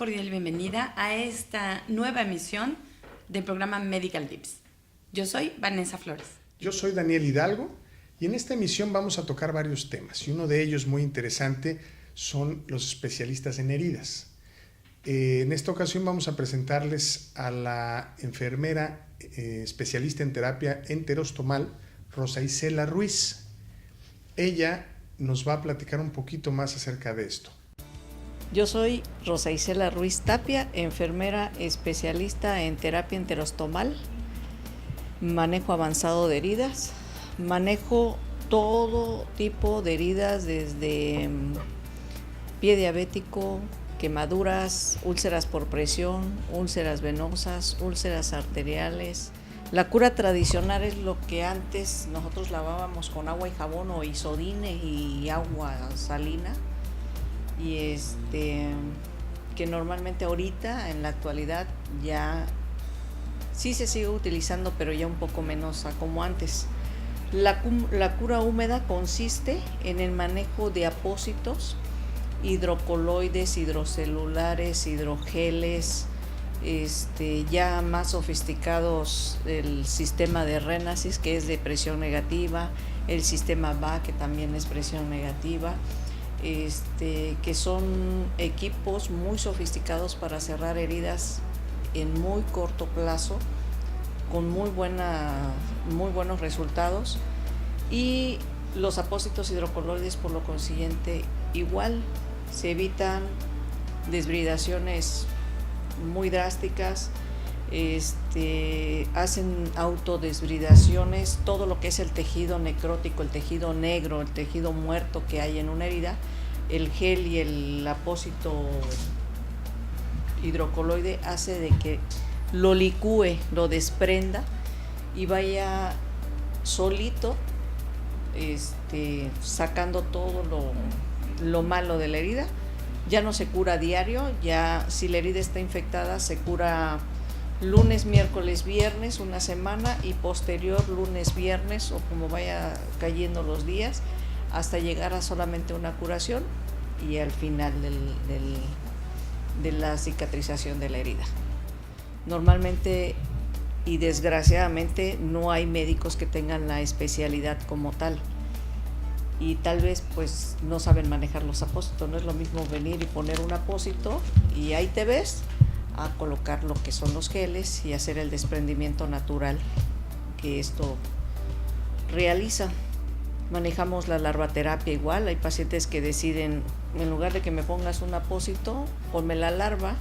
cordial bienvenida a esta nueva emisión del programa Medical Tips. Yo soy Vanessa Flores. Yo soy Daniel Hidalgo y en esta emisión vamos a tocar varios temas y uno de ellos muy interesante son los especialistas en heridas. En esta ocasión vamos a presentarles a la enfermera especialista en terapia enterostomal, Rosa Isela Ruiz. Ella nos va a platicar un poquito más acerca de esto. Yo soy Rosa Isela Ruiz Tapia, enfermera especialista en terapia enterostomal, manejo avanzado de heridas, manejo todo tipo de heridas desde pie diabético, quemaduras, úlceras por presión, úlceras venosas, úlceras arteriales. La cura tradicional es lo que antes nosotros lavábamos con agua y jabón o isodine y agua salina. Y que normalmente ahorita en la actualidad ya sí se sigue utilizando, pero ya un poco menos a como antes. La cura húmeda consiste en el manejo de apósitos, hidrocoloides, hidrocelulares, hidrogeles, ya más sofisticados el sistema de Renasis, que es de presión negativa, el sistema VA, que también es presión negativa. Que son equipos muy sofisticados para cerrar heridas en muy corto plazo, con muy buenos resultados, y los apósitos hidrocoloides por lo consiguiente igual se evitan desbridaciones muy drásticas, hacen autodesbridaciones, todo lo que es el tejido necrótico, el tejido negro, el tejido muerto que hay en una herida, el gel y el apósito hidrocoloide hace de que lo licúe, lo desprenda y vaya solito sacando todo lo malo de la herida. Ya no se cura a diario, ya si la herida está infectada se cura lunes, miércoles, viernes, una semana, y posterior lunes, viernes o como vaya cayendo los días, hasta llegar a solamente una curación y al final de la cicatrización de la herida. Normalmente y desgraciadamente no hay médicos que tengan la especialidad como tal, y tal vez pues no saben manejar los apósitos. No es lo mismo venir y poner un apósito y ahí te ves, a colocar lo que son los geles y hacer el desprendimiento natural que esto realiza. Manejamos la larvaterapia igual. Hay pacientes que deciden, en lugar de que me pongas un apósito, ponme la larva.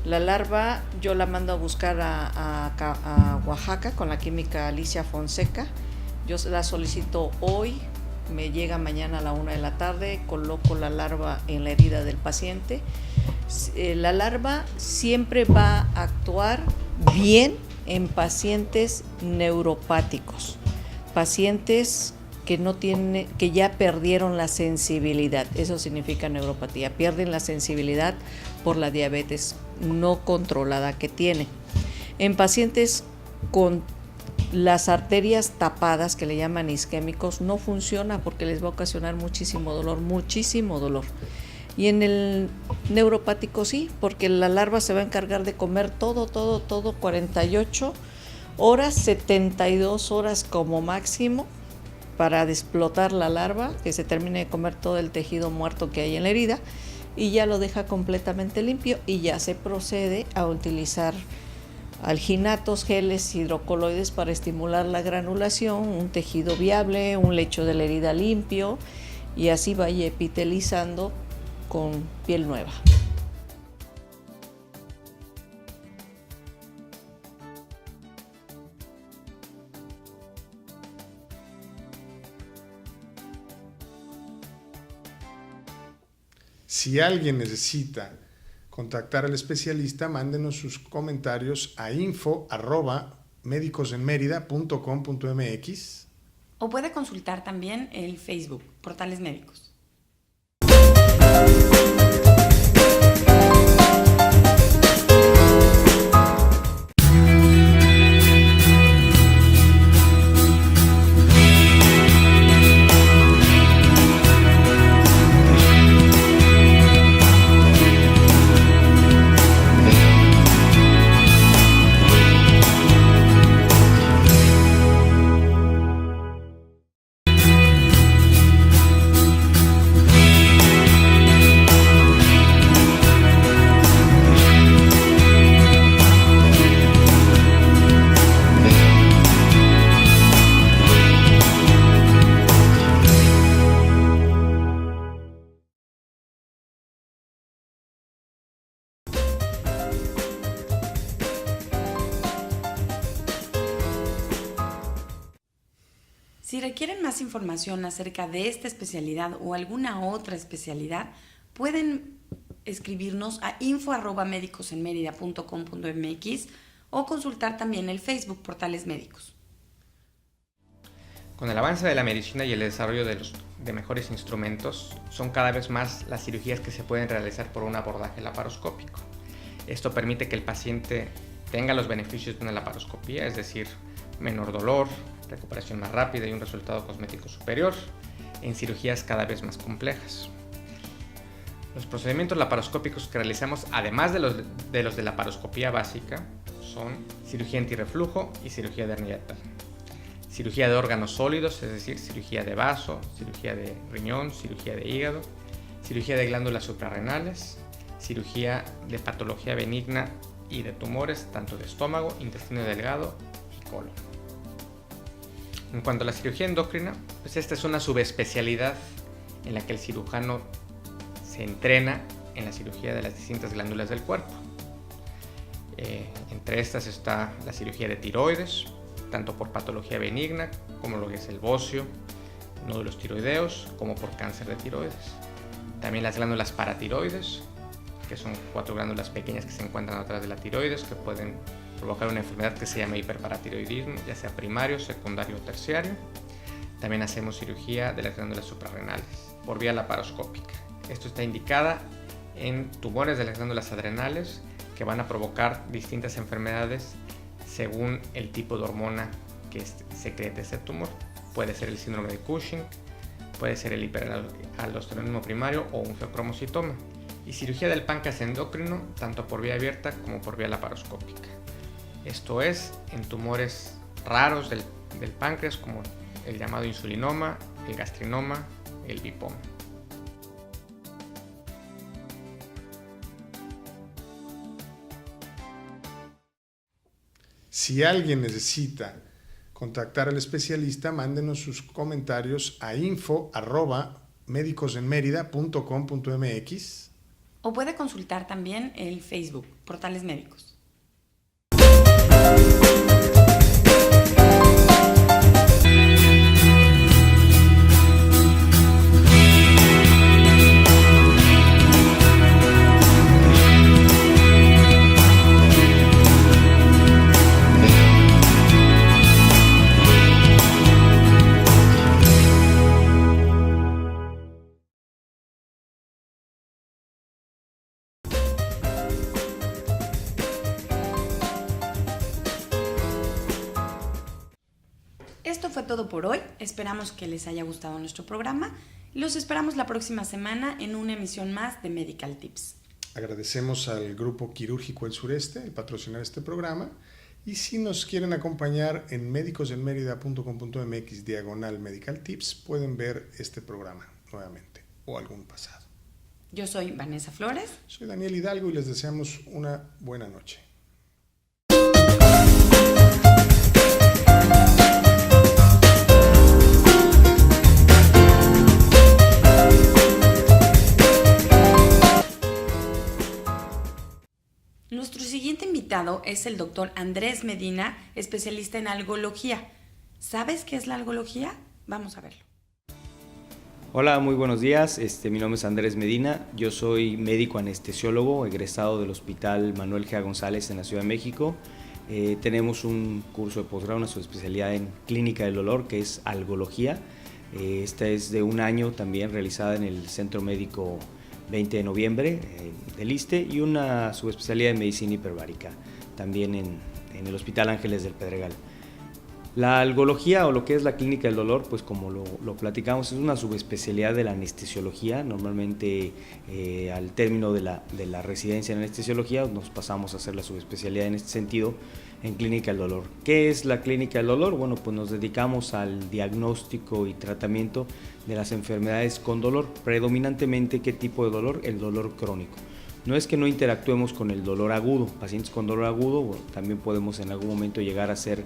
La larva yo la mando a buscar a Oaxaca con la química Alicia Fonseca. Yo la solicito hoy, me llega mañana a la 1 de la tarde, coloco la larva en la herida del paciente. La larva siempre va a actuar bien en pacientes neuropáticos, pacientes que ya perdieron la sensibilidad. Eso significa neuropatía, pierden la sensibilidad por la diabetes no controlada que tienen. En pacientes con las arterias tapadas, que le llaman isquémicos, no funciona porque les va a ocasionar muchísimo dolor. Y en el neuropático sí, porque la larva se va a encargar de comer todo, 48 horas, 72 horas como máximo, para explotar la larva, que se termine de comer todo el tejido muerto que hay en la herida, y ya lo deja completamente limpio, y ya se procede a utilizar alginatos, geles, hidrocoloides para estimular la granulación, un tejido viable, un lecho de la herida limpio, y así vaya epitelizando con piel nueva. Si alguien necesita contactar al especialista, mándenos sus comentarios a info@medicosenmerida.com.mx, o puede consultar también el Facebook, Portales Médicos. Si requieren más información acerca de esta especialidad o alguna otra especialidad, pueden escribirnos a info@medicosenmerida.com.mx o consultar también el Facebook Portales Médicos. Con el avance de la medicina y el desarrollo de mejores instrumentos, son cada vez más las cirugías que se pueden realizar por un abordaje laparoscópico. Esto permite que el paciente tenga los beneficios de una laparoscopía, es decir, menor dolor, recuperación más rápida y un resultado cosmético superior en cirugías cada vez más complejas. Los procedimientos laparoscópicos que realizamos, además de los de laparoscopía básica, son cirugía antirreflujo y cirugía de hernia yatal. Cirugía de órganos sólidos, es decir, cirugía de vaso, cirugía de riñón, cirugía de hígado, cirugía de glándulas suprarrenales, cirugía de patología benigna y de tumores, tanto de estómago, intestino delgado y colon. En cuanto a la cirugía endocrina, pues esta es una subespecialidad en la que el cirujano se entrena en la cirugía de las distintas glándulas del cuerpo. Entre estas está la cirugía de tiroides, tanto por patología benigna como lo que es el bocio, nódulos tiroideos, como por cáncer de tiroides. También las glándulas paratiroides, que son 4 glándulas pequeñas que se encuentran atrás de la tiroides, que pueden provocar una enfermedad que se llama hiperparatiroidismo, ya sea primario, secundario o terciario. También hacemos cirugía de las glándulas suprarrenales por vía laparoscópica. Esto está indicada en tumores de las glándulas adrenales que van a provocar distintas enfermedades según el tipo de hormona que secrete ese tumor. Puede ser el síndrome de Cushing, puede ser el hiperaldosteronismo primario o un feocromocitoma. Y cirugía del páncreas endocrino, tanto por vía abierta como por vía laparoscópica. Esto es en tumores raros del páncreas, como el llamado insulinoma, el gastrinoma, el lipoma. Si alguien necesita contactar al especialista, mándenos sus comentarios a info@medicosenmerida.com.mx O puede consultar también el Facebook Portales Médicos. Esto fue todo por hoy. Esperamos que les haya gustado nuestro programa. Los esperamos la próxima semana en una emisión más de Medical Tips. Agradecemos al Grupo Quirúrgico El Sureste el patrocinar este programa. Y si nos quieren acompañar en medicosenmerida.com.mx/Medical Tips, pueden ver este programa nuevamente o algún pasado. Yo soy Vanessa Flores. Soy Daniel Hidalgo y les deseamos una buena noche. Nuestro siguiente invitado es el doctor Andrés Medina, especialista en algología. ¿Sabes qué es la algología? Vamos a verlo. Hola, muy buenos días. Mi nombre es Andrés Medina. Yo soy médico anestesiólogo, egresado del Hospital Manuel G. González en la Ciudad de México. Tenemos un curso de posgrado, una subespecialidad en clínica del dolor, que es algología. Esta es de un año también, realizada en el Centro Médico 20 de noviembre del ISSSTE, y una subespecialidad en medicina hiperbárica, también en el Hospital Ángeles del Pedregal. La algología, o lo que es la clínica del dolor, pues como lo platicamos, es una subespecialidad de la anestesiología. Normalmente al término de la residencia en anestesiología nos pasamos a hacer la subespecialidad en este sentido en clínica del dolor. ¿Qué es la clínica del dolor? Bueno, pues nos dedicamos al diagnóstico y tratamiento de las enfermedades con dolor. Predominantemente, ¿qué tipo de dolor? El dolor crónico. No es que no interactuemos con el dolor agudo. Pacientes con dolor agudo, bueno, también podemos en algún momento llegar a ser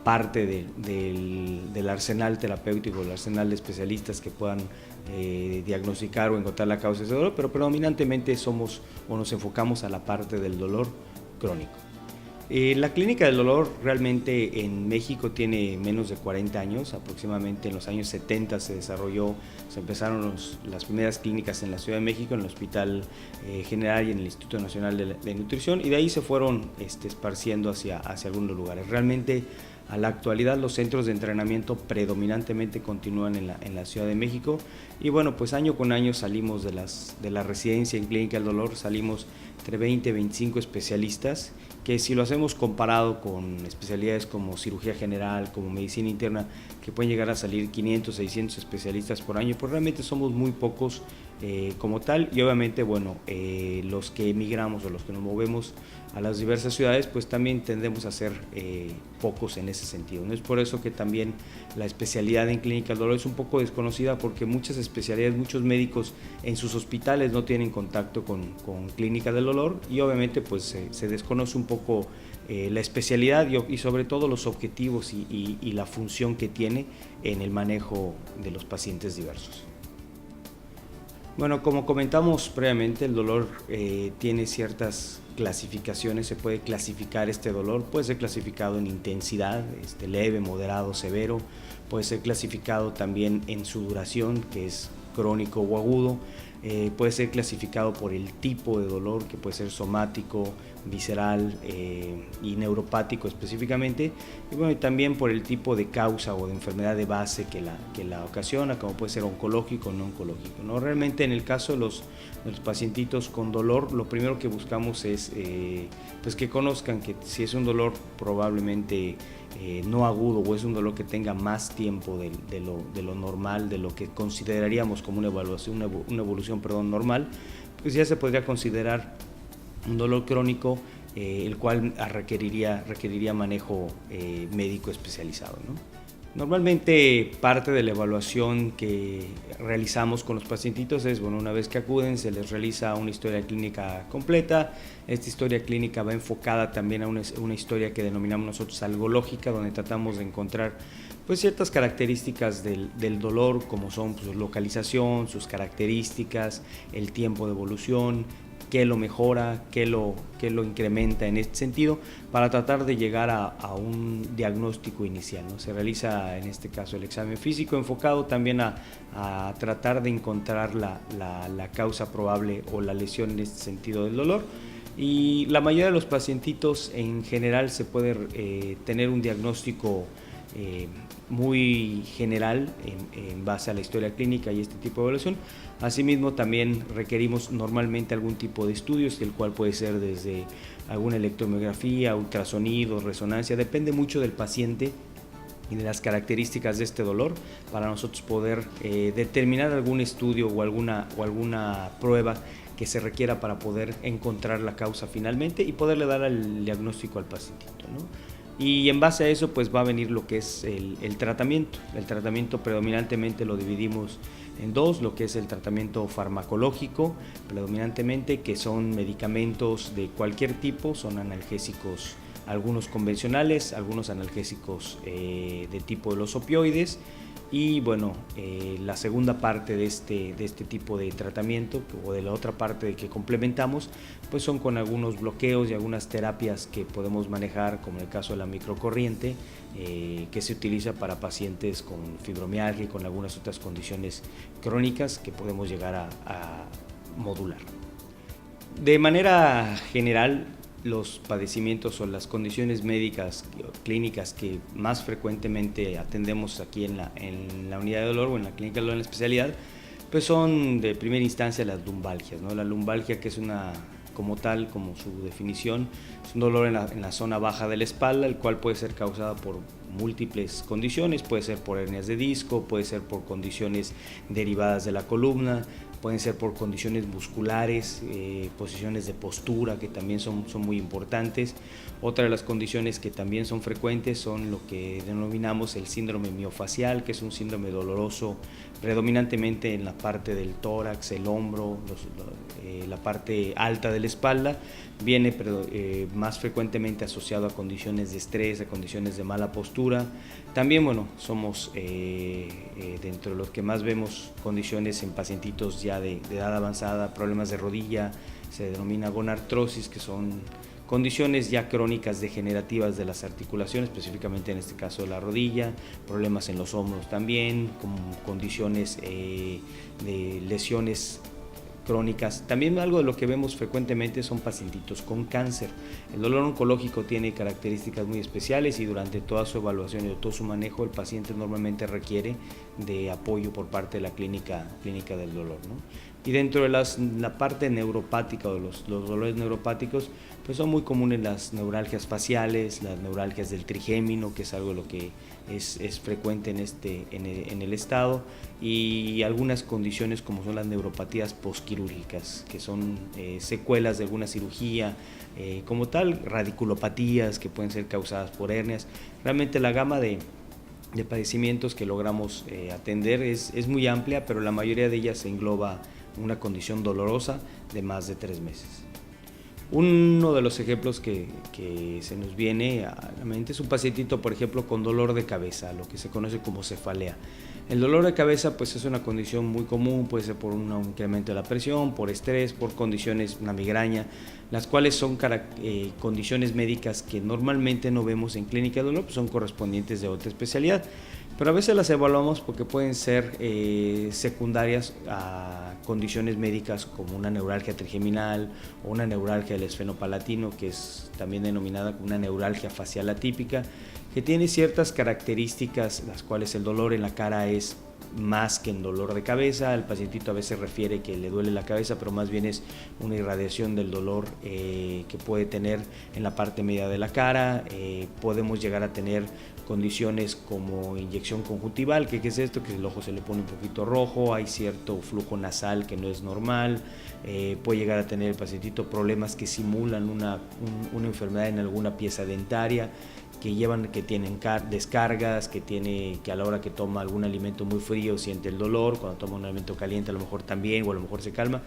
parte del arsenal terapéutico, el arsenal de especialistas que puedan diagnosticar o encontrar la causa de ese dolor, pero predominantemente somos o nos enfocamos a la parte del dolor crónico. La clínica del dolor realmente en México tiene menos de 40 años, aproximadamente en los años 70 se empezaron las primeras clínicas en la Ciudad de México, en el Hospital General y en el Instituto Nacional de Nutrición, y de ahí se fueron esparciendo hacia algunos lugares. Realmente a la actualidad los centros de entrenamiento predominantemente continúan en la Ciudad de México, y bueno, pues año con año salimos de la residencia en clínica del dolor, salimos entre 20 y 25 especialistas, que si lo hacemos comparado con especialidades como cirugía general, como medicina interna, que pueden llegar a salir 500, 600 especialistas por año, pues realmente somos muy pocos como tal, y obviamente, bueno, los que emigramos o los que nos movemos a las diversas ciudades, pues también tendemos a ser pocos en ese sentido, ¿no? Es por eso que también la especialidad en clínica del dolor es un poco desconocida, porque muchas especialidades, muchos médicos en sus hospitales no tienen contacto con clínica del dolor, y obviamente pues se desconoce un poco la especialidad y sobre todo los objetivos y la función que tiene en el manejo de los pacientes diversos. Bueno, como comentamos previamente, el dolor tiene ciertas clasificaciones. Se puede clasificar este dolor, puede ser clasificado en intensidad, leve, moderado, severo, puede ser clasificado también en su duración, que es crónico o agudo, puede ser clasificado por el tipo de dolor, que puede ser somático, visceral y neuropático específicamente, y bueno, y también por el tipo de causa o de enfermedad de base que la ocasiona, como puede ser oncológico o no oncológico, ¿no? Realmente en el caso de los pacientitos con dolor, lo primero que buscamos es pues que conozcan que si es un dolor probablemente no agudo, o es un dolor que tenga más tiempo de lo normal, de lo que consideraríamos como una evolución normal, pues ya se podría considerar un dolor crónico, el cual requeriría manejo médico especializado, ¿no? Normalmente parte de la evaluación que realizamos con los pacientitos es, bueno, una vez que acuden se les realiza una historia clínica completa. Esta historia clínica va enfocada también a una historia que denominamos nosotros algológica, donde tratamos de encontrar pues ciertas características del dolor, como son pues, su localización, sus características, el tiempo de evolución, qué lo mejora, qué lo incrementa en este sentido, para tratar de llegar a un diagnóstico inicial, ¿no? Se realiza en este caso el examen físico, enfocado también a tratar de encontrar la causa probable o la lesión en este sentido del dolor. Y la mayoría de los pacientitos en general se puede tener un diagnóstico muy general en base a la historia clínica y este tipo de evaluación. Asimismo, también requerimos normalmente algún tipo de estudios, el cual puede ser desde alguna electromiografía, ultrasonido, resonancia, depende mucho del paciente y de las características de este dolor, para nosotros poder determinar algún estudio o alguna prueba que se requiera para poder encontrar la causa finalmente y poderle dar el diagnóstico al pacientito, ¿no? Y en base a eso pues va a venir lo que es el tratamiento. El tratamiento predominantemente lo dividimos en dos, lo que es el tratamiento farmacológico, predominantemente, que son medicamentos de cualquier tipo, son analgésicos, algunos convencionales, algunos analgésicos de tipo de los opioides. Y bueno, la segunda parte de este tipo de tratamiento, o de la otra parte que complementamos, pues son con algunos bloqueos y algunas terapias que podemos manejar, como en el caso de la microcorriente, que se utiliza para pacientes con fibromialgia y con algunas otras condiciones crónicas que podemos llegar a modular. De manera general, los padecimientos o las condiciones médicas clínicas que más frecuentemente atendemos aquí en la unidad de dolor o en la clínica de dolor en la especialidad, pues son de primera instancia las lumbalgias, ¿no? La lumbalgia, que es como tal, como su definición, es un dolor en la zona baja de la espalda, el cual puede ser causada por múltiples condiciones, puede ser por hernias de disco, puede ser por condiciones derivadas de la columna, pueden ser por condiciones musculares, posiciones de postura que también son muy importantes. Otra de las condiciones que también son frecuentes son lo que denominamos el síndrome miofacial, que es un síndrome doloroso predominantemente en la parte del tórax, el hombro, la parte alta de la espalda. Viene más frecuentemente asociado a condiciones de estrés, a condiciones de mala postura. También, bueno, somos dentro de los que más vemos condiciones en pacientitos ya de edad avanzada, problemas de rodilla, se denomina gonartrosis, que son condiciones ya crónicas degenerativas de las articulaciones, específicamente en este caso de la rodilla, problemas en los hombros también, con condiciones de lesiones crónicas. También algo de lo que vemos frecuentemente son pacientitos con cáncer. El dolor oncológico tiene características muy especiales y durante toda su evaluación y todo su manejo el paciente normalmente requiere de apoyo por parte de la clínica del dolor, ¿no? Y dentro de la parte neuropática o los dolores neuropáticos, pues son muy comunes las neuralgias faciales, las neuralgias del trigémino, que es algo de lo que es frecuente en el estado, y algunas condiciones como son las neuropatías posquirúrgicas, que son secuelas de alguna cirugía, como tal, radiculopatías que pueden ser causadas por hernias. Realmente la gama de padecimientos que logramos atender es muy amplia, pero la mayoría de ellas engloba una condición dolorosa de más de 3 meses. Uno de los ejemplos que se nos viene a la mente es un pacientito, por ejemplo, con dolor de cabeza, lo que se conoce como cefalea. El dolor de cabeza pues es una condición muy común, puede ser por un incremento de la presión, por estrés, por condiciones, una migraña, las cuales son condiciones médicas que normalmente no vemos en clínica de dolor, pues son correspondientes de otra especialidad. Pero a veces las evaluamos porque pueden ser secundarias a condiciones médicas como una neuralgia trigeminal o una neuralgia del esfenopalatino, que es también denominada como una neuralgia facial atípica, que tiene ciertas características, las cuales el dolor en la cara es más que en dolor de cabeza. El pacientito a veces refiere que le duele la cabeza, pero más bien es una irradiación del dolor que puede tener en la parte media de la cara. Podemos llegar a tener condiciones como inyección conjuntival, que ¿qué es esto? Que el ojo se le pone un poquito rojo, hay cierto flujo nasal que no es normal, puede llegar a tener el pacientito problemas que simulan una enfermedad en alguna pieza dentaria, que tienen descargas, que a la hora que toma algún alimento muy frío siente el dolor, cuando toma un alimento caliente a lo mejor también, o a lo mejor se calma.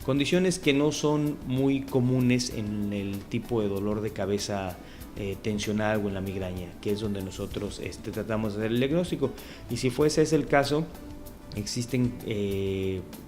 Condiciones que no son muy comunes en el tipo de dolor de cabeza tensional o en la migraña, que es donde nosotros tratamos de hacer el diagnóstico. Y si fuese ese el caso, existen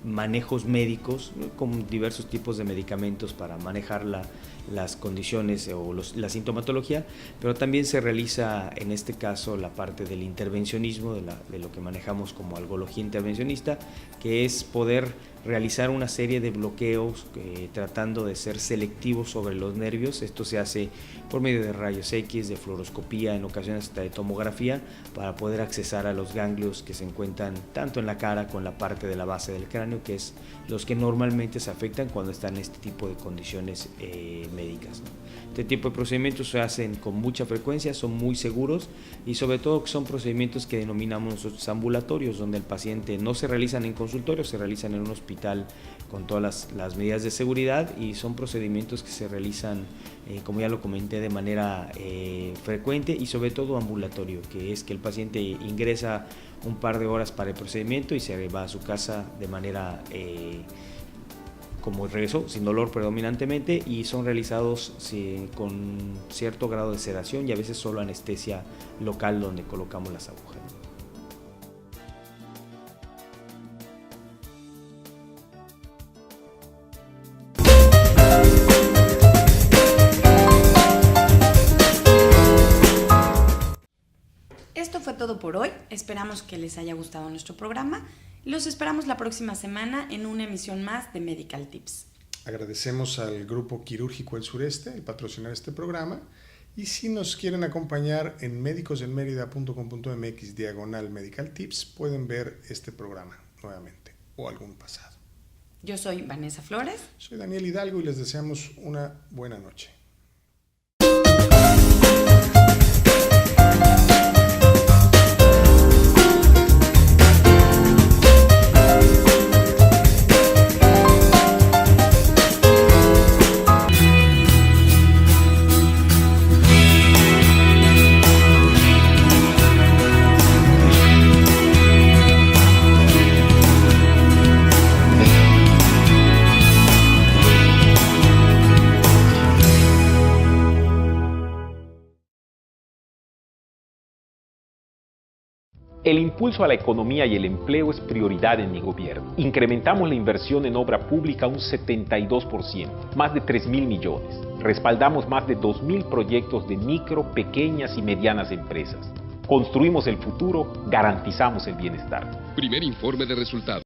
manejos médicos, ¿no?, con diversos tipos de medicamentos para manejar las condiciones o la sintomatología, pero también se realiza en este caso la parte del intervencionismo, de lo que manejamos como algología intervencionista, que es poder realizar una serie de bloqueos tratando de ser selectivos sobre los nervios. Esto se hace por medio de rayos X, de fluoroscopía, en ocasiones hasta de tomografía, para poder accesar a los ganglios que se encuentran tanto en la cara como en la parte de la base del cráneo, que es los que normalmente se afectan cuando están en este tipo de condiciones médicas, ¿no? Este tipo de procedimientos se hacen con mucha frecuencia, son muy seguros y sobre todo son procedimientos que denominamos nosotros ambulatorios, donde el paciente no se realizan en consultorio, se realizan en un hospital con todas las medidas de seguridad, y son procedimientos que se realizan, como ya lo comenté, de manera frecuente y sobre todo ambulatorio, que es que el paciente ingresa un par de horas para el procedimiento y se va a su casa de manera como regresó, sin dolor predominantemente, y son realizados con cierto grado de sedación y a veces solo anestesia local donde colocamos las agujas. Esto fue todo por hoy. Esperamos que les haya gustado nuestro programa. Los esperamos la próxima semana en una emisión más de Medical Tips. Agradecemos al Grupo Quirúrgico El Sureste el patrocinar este programa, y si nos quieren acompañar en medicosenmerida.com.mx/Medical Tips pueden ver este programa nuevamente o algún pasado. Yo soy Vanessa Flores. Soy Daniel Hidalgo y les deseamos una buena noche. El impulso a la economía y el empleo es prioridad en mi gobierno. Incrementamos la inversión en obra pública un 72%, más de 3.000 millones. Respaldamos más de 2.000 proyectos de micro, pequeñas y medianas empresas. Construimos el futuro, garantizamos el bienestar. Primer informe de resultados.